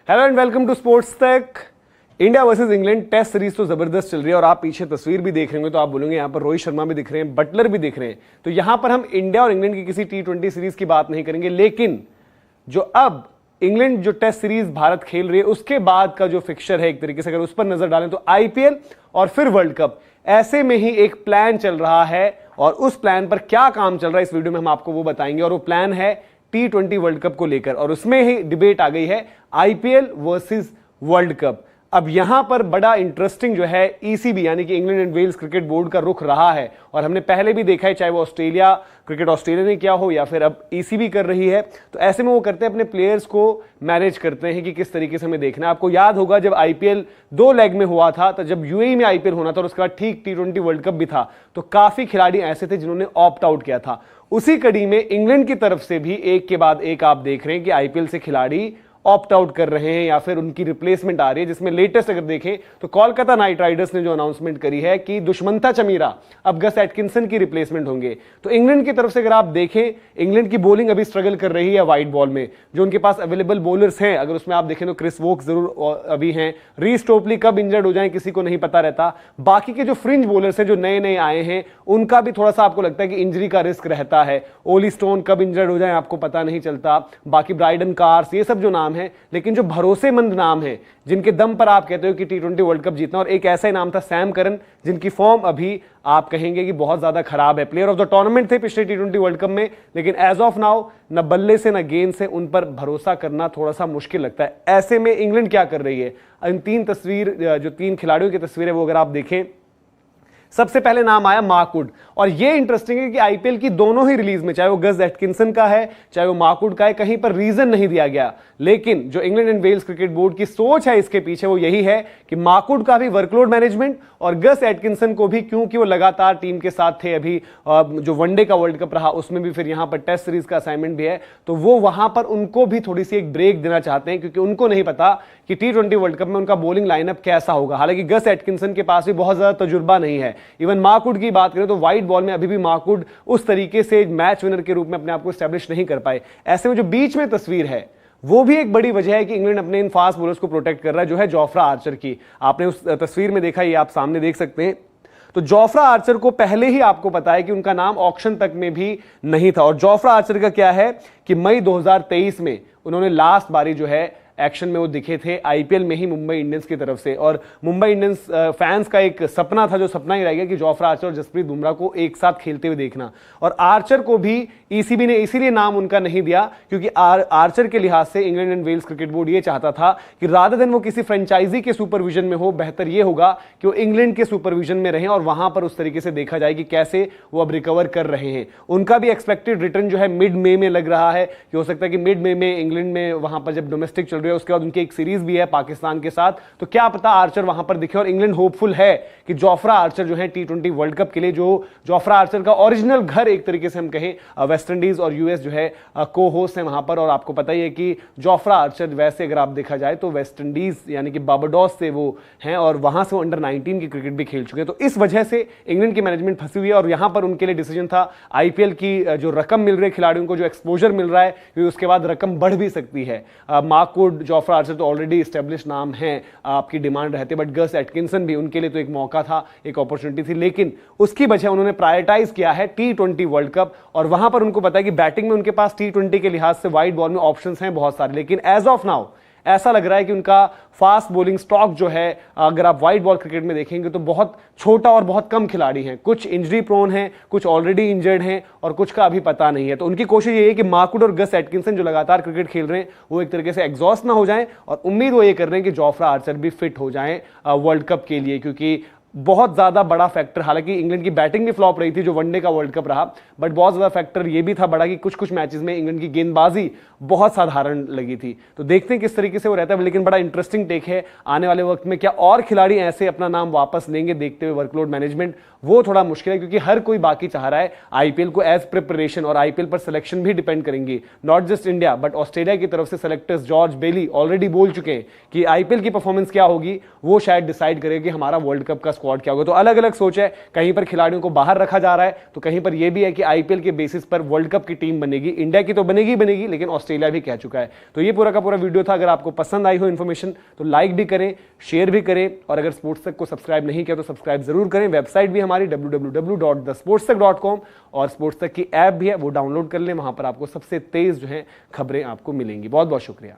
Hello and welcome to sports Tak. India versus England test series तो जबरदस्त चल रही है और आप पीछे तस्वीर भी देख रहे होंगे तो आप बोलेंगे यहाँ पर रोहित शर्मा भी दिख रहे हैं, बटलर भी दिख रहे हैं। तो यहाँ पर हम इंडिया और इंग्लैंड की किसी T20 सीरीज की बात नहीं करेंगे, लेकिन जो अब इंग्लैंड जो टेस्ट सीरीज भारत खेल रही है उसके बाद का जो फिक्सचर है, एक तरीके से अगर उस पर नजर डालें तो आईपीएल और फिर वर्ल्ड कप, ऐसे में ही एक प्लान चल रहा है और उस प्लान पर क्या काम चल रहा है इस वीडियो में हम आपको वो बताएंगे। और वो प्लान है T20 वर्ल्ड कप को लेकर और उसमें ही डिबेट आ गई है आईपीएल वर्सेस वर्ल्ड कप। अब यहां पर बड़ा इंटरेस्टिंग जो है ईसीबी यानी कि England and Wales Cricket Board का रुख रहा है और हमने पहले भी देखा है, चाहे वो ऑस्ट्रेलिया ने किया हो या फिर अब ईसीबी कर रही है। तो ऐसे में वो करते हैं, अपने प्लेयर्स को मैनेज करते हैं कि किस तरीके से हमें देखना है। आपको याद होगा जब आईपीएल 2 लेग में हुआ था, तो जब यूएई में आईपीएल होना था और उसके बाद ठीक T20 वर्ल्ड कप भी था, तो काफी खिलाड़ी ऐसे थे जिन्होंने ऑप्ट आउट किया था। उसी कड़ी में इंग्लैंड की तरफ से भी एक के बाद एक आप देख रहे हैं कि आईपीएल से खिलाड़ी ऑप्ट आउट कर रहे हैं या फिर उनकी रिप्लेसमेंट आ रही है, जिसमें लेटेस्ट अगर देखें तो कोलकाता नाइट राइडर्स ने जो अनाउंसमेंट करी है कि दुष्मंता चमीरा अब गस एटकिंसन की रिप्लेसमेंट होंगे। तो इंग्लैंड की तरफ से अगर आप देखें, इंग्लैंड की बॉलिंग अभी स्ट्रगल कर रही है वाइट बॉल में। जो उनके पास अवेलेबल बॉलर्स हैं, अगर उसमें आप देखें तो क्रिस वोक्स जरूर अभी हैं, रीस टोपली कब इंजर्ड हो जाए किसी को नहीं पता रहता। बाकी के जो फ्रिंज बॉलर्स हैं जो नए नए आए हैं, उनका भी थोड़ा सा आपको लगता है कि इंजरी का रिस्क रहता है। ओली स्टोन कब इंजर्ड हो जाए आपको पता नहीं चलता। बाकी ब्राइडन कार्स, ये सब जो नाम है, लेकिन जो भरोसेमंद नाम है जिनके दम पर आप कहते हो कि T20 वर्ल्ड कप जीतना, और एक ऐसा ही नाम था सैम करन, जिनकी फॉर्म अभी आप कहेंगे कि बहुत ज्यादा खराब है। प्लेयर ऑफ द टूर्नामेंट थे पिछले T20 वर्ल्ड कप में, लेकिन एज ऑफ नाउ न बल्ले से न गेंद से उन पर भरोसा करना थोड़ा सा मुश्किल लगता है। ऐसे में इंग्लैंड क्या कर रही है, इन जो 3 खिलाड़ियों की तस्वीर है वो अगर आप देखें, सबसे पहले नाम आया मार्कवुड। और यह इंटरेस्टिंग है कि आईपीएल की दोनों ही रिलीज में, चाहे वो गस एटकिंसन का है चाहे वो मार्कवुड का है, कहीं पर रीजन नहीं दिया गया। लेकिन जो England and Wales Cricket Board की सोच है इसके पीछे वो यही है कि मार्कवुड का भी वर्कलोड मैनेजमेंट और गस एटकिंसन को भी, क्योंकि वो लगातार टीम के साथ थे, अभी जो वनडे का वर्ल्ड कप रहा उसमें भी, फिर यहां पर टेस्ट सीरीज का असाइनमेंट भी है, तो वो वहां पर उनको भी थोड़ी सी एक ब्रेक देना चाहते हैं, क्योंकि उनको नहीं पता कि T20 वर्ल्ड कप में उनका बॉलिंग लाइनअप कैसा होगा। हालांकि गस एटकिंसन के पास भी बहुत ज्यादा तजुर्बा नहीं है। इवन मार्कवुड की बात करें तो व्हाइट बॉल में अभी भी मार्कवुड उस तरीके से मैच विनर के रूप में अपने आप को एस्टैब्लिश नहीं कर पाए। ऐसे में जो बीच में तस्वीर है वो भी एक बड़ी वजह है कि इंग्लैंड अपने इन फास्ट बॉलर्स को प्रोटेक्ट कर रहा है, जो है जोफ्रा आर्चर की। आपने उस तस्वीर में देखा, ये आप सामने देख सकते हैं। तो जोफ्रा आर्चर को पहले ही आपको पता है कि उनका नाम ऑक्शन तक में भी नहीं था। और जोफ्रा आर्चर का क्या है कि मई 2023 में उन्होंने लास्ट बारी जो है एक्शन में वो दिखे थे आईपीएल में ही मुंबई इंडियंस की तरफ से। और मुंबई इंडियंस फैंस का एक सपना था, जो सपना ही रह गया, कि जोफ्रा आर्चर और जसप्रीत बुमराह को एक साथ खेलते हुए देखना। और आर्चर को भी ईसीबी ने इसीलिए नाम उनका नहीं दिया क्योंकि आर्चर के लिहाज से England and Wales Cricket Board ये चाहता था कि रादर देन वो किसी फ्रेंचाइजी के सुपरविजन में हो, बेहतर ये होगा कि वो इंग्लैंड के सुपरविजन में रहें और वहां पर उस तरीके से देखा जाए कि कैसे वो अब रिकवर कर रहे हैं। उनका भी एक्सपेक्टेड रिटर्न जो है मिड मई में लग रहा है कि हो सकता है कि मिड मई में इंग्लैंड में वहां पर जब डोमेस्टिक चल रही है, उसके बाद उनकी एक सीरीज भी है पाकिस्तान के साथ, तो क्या पता आर्चर वहां पर दिखे। और इंग्लैंड होपफुल है कि जोफ्रा आर्चर जो है T20 वर्ल्ड कप के लिए, जो जोफ्रा आर्चर का ओरिजिनल घर एक तरीके से हम कहें, वेस्ट इंडीज और यूएस जो है को होस्ट है वहां पर। और आपको पता ही है कि जोफ्रा आर्चर वैसे अगर आप देखा जाए तो वेस्ट इंडीज यानी कि बारबाडोस से वो हैं और वहां से वो अंडर 19 की क्रिकेट भी खेल चुके हैं। तो इस वजह से इंग्लैंड की मैनेजमेंट फंसी हुई है और यहां पर उनके लिए डिसीजन था, आईपीएल की जो रकम मिल रही है खिलाड़ियों को, जो एक्सपोजर मिल रहा है, उसके बाद रकम बढ़ भी सकती है। मार्कवुड, जोफ्रा आर्चर तो ऑलरेडी एस्टेब्लिश नाम है, आपकी डिमांड रहती है, बट गस एटकिंसन भी उनके लिए तो एक मौका था, एक अपॉर्चुनिटी थी, लेकिन उसकी वजह उन्होंने प्रायोरिटाइज किया है T20 वर्ल्ड कप। और वहां पर उनको पता है कि बैटिंग में उनके पास T20 के लिहाज से वाइड बॉल में ऑप्शंस हैं बहुत सारे, लेकिन एज ऑफ नाउ ऐसा लग रहा है कि उनका फास्ट बॉलिंग स्टॉक जो है, अगर आप वाइड बॉल क्रिकेट में देखेंगे तो बहुत छोटा और बहुत कम खिलाड़ी हैं। कुछ इंजरी प्रोन हैं, कुछ ऑलरेडी इंजर्ड हैं और कुछ का अभी पता नहीं है। तो उनकी कोशिश ये है कि मार्कवुड और गस एटकिंसन जो लगातार क्रिकेट खेल रहे हैं वो एक तरीके से एग्जॉस्ट ना हो जाएं, और उम्मीद वो ये कर रहे हैं कि जोफ्रा आर्चर भी फिट हो जाएं वर्ल्ड कप के लिए, क्योंकि बहुत ज्यादा बड़ा फैक्टर, हालांकि इंग्लैंड की बैटिंग भी फ्लॉप रही थी जो वनडे का वर्ल्ड कप रहा, बट बहुत ज्यादा फैक्टर ये भी था बड़ा कि कुछ कुछ मैचेस में इंग्लैंड की गेंदबाजी बहुत साधारण लगी थी। तो देखते हैं किस तरीके से वो रहता है, लेकिन बड़ा इंटरेस्टिंग टेक है। आने वाले वक्त में क्या और खिलाड़ी ऐसे अपना नाम वापस लेंगे, देखते हुए वर्कलोड मैनेजमेंट वो थोड़ा मुश्किल है, क्योंकि हर कोई बाकी चाह रहा है आईपीएल को एज प्रिपरेशन, और आईपीएल पर सिलेक्शन भी डिपेंड करेंगी, not just India but Australia की तरफ से सेलेक्टर्स जॉर्ज बेली ऑलरेडी बोल चुके हैं कि आईपीएल की परफॉर्मेंस क्या होगी वो शायद डिसाइड करेगी हमारा वर्ल्ड कप का स्क्वाड स्क्वाड क्या होगा। तो अलग अलग सोच है, कहीं पर खिलाड़ियों को बाहर रखा जा रहा है, तो कहीं पर यह भी है कि आईपीएल के बेसिस पर वर्ल्ड कप की टीम बनेगी। इंडिया की तो बनेगी, लेकिन ऑस्ट्रेलिया भी कह चुका है। तो ये पूरा का पूरा वीडियो था। अगर आपको पसंद आई हो इन्फॉर्मेशन तो लाइक भी करें, शेयर भी करें, और अगर स्पोर्ट्स तक को सब्सक्राइब नहीं किया तो सब्सक्राइब जरूर करें। वेबसाइट भी हमारी www.thesportstech.com, और स्पोर्ट्स तक की ऐप भी है, वो डाउनलोड कर लें। वहां पर आपको सबसे तेज जो है खबरें आपको मिलेंगी। बहुत बहुत शुक्रिया।